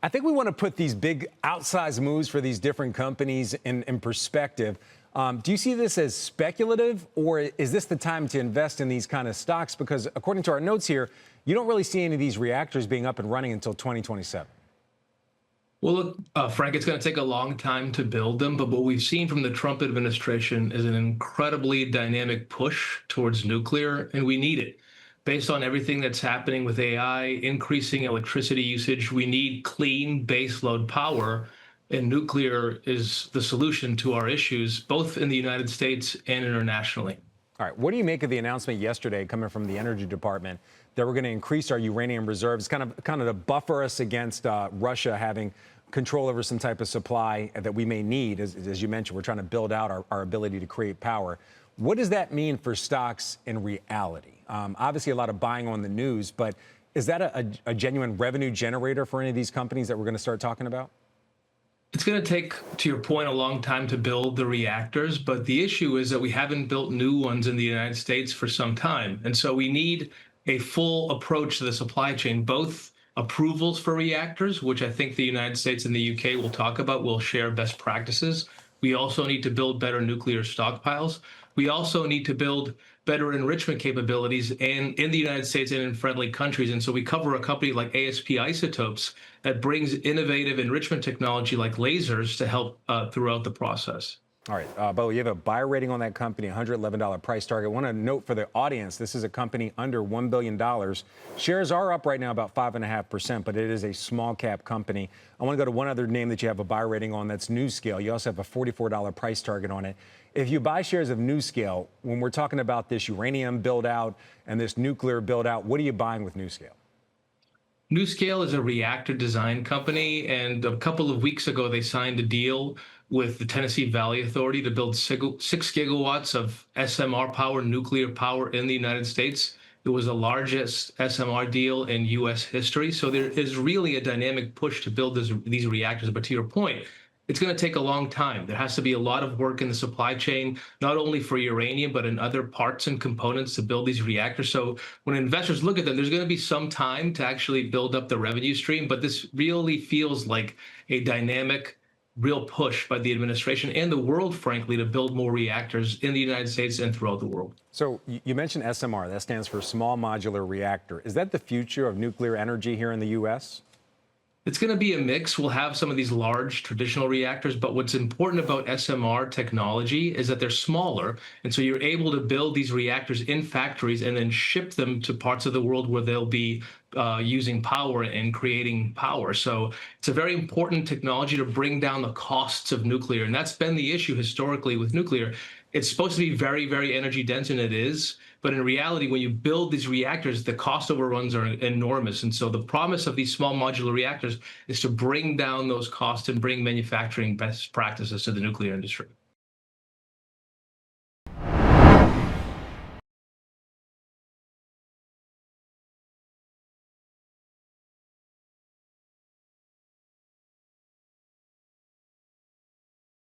I think we want to put these big outsized moves for these different companies in perspective. Do you see this as speculative, or is this the time to invest in these kind of stocks? Because according to our notes here, you don't really see any of these reactors being up and running until 2027. Well, look, Frank, it's going to take a long time to build them, but what we've seen from the Trump administration is an incredibly dynamic push towards nuclear, and we need it. Based on everything that's happening with AI, increasing electricity usage, we need clean baseload power, and nuclear is the solution to our issues, both in the United States and internationally. All right. What do you make of the announcement yesterday coming from the Energy Department that we're going to increase our uranium reserves, kind of to buffer us against Russia having control over some type of supply that we may need? As you mentioned, we're trying to build out our ability to create power. What does that mean for stocks in reality? Obviously, a lot of buying on the news, but is that a genuine revenue generator for any of these companies that we're going to start talking about? It's going to take, to your point, a long time to build the reactors, but the issue is that we haven't built new ones in the United States for some time. And so we need a full approach to the supply chain, both approvals for reactors, which I think the United States and the UK will talk about, will share best practices. We also need to build better nuclear stockpiles. We also need to build better enrichment capabilities in the United States and in friendly countries. And so we cover a company like ASP Isotopes that brings innovative enrichment technology like lasers to help throughout the process. All right, Bo, you have a buy rating on that company, $111 price target. I want to note for the audience, this is a company under $1 billion. Shares are up right now about 5.5%, but it is a small cap company. I want to go to one other name that you have a buy rating on, that's NuScale. You also have a $44 price target on it. If you buy shares of NuScale, when we're talking about this uranium build out and this nuclear build out, what are you buying with NuScale? NuScale is a reactor design company, and a couple of weeks ago, they signed a deal with the Tennessee Valley Authority to build 6 gigawatts of SMR power, nuclear power in the United States. It was the largest SMR deal in U.S. history. So there is really a dynamic push to build these reactors. But to your point, it's going to take a long time. There has to be a lot of work in the supply chain, not only for uranium, but in other parts and components to build these reactors. So when investors look at them, there's going to be some time to actually build up the revenue stream. But this really feels like a dynamic, real push by the administration and the world, frankly, to build more reactors in the United States and throughout the world. So you mentioned SMR. That stands for Small Modular Reactor. Is that the future of nuclear energy here in the U.S.? It's going to be a mix. We'll have some of these large traditional reactors, but what's important about SMR technology is that they're smaller. And so you're able to build these reactors in factories and then ship them to parts of the world where they'll be using power and creating power. So it's a very important technology to bring down the costs of nuclear. And that's been the issue historically with nuclear. It's supposed to be very, very energy dense, and it is. But in reality, when you build these reactors, the cost overruns are enormous. And so the promise of these small modular reactors is to bring down those costs and bring manufacturing best practices to the nuclear industry.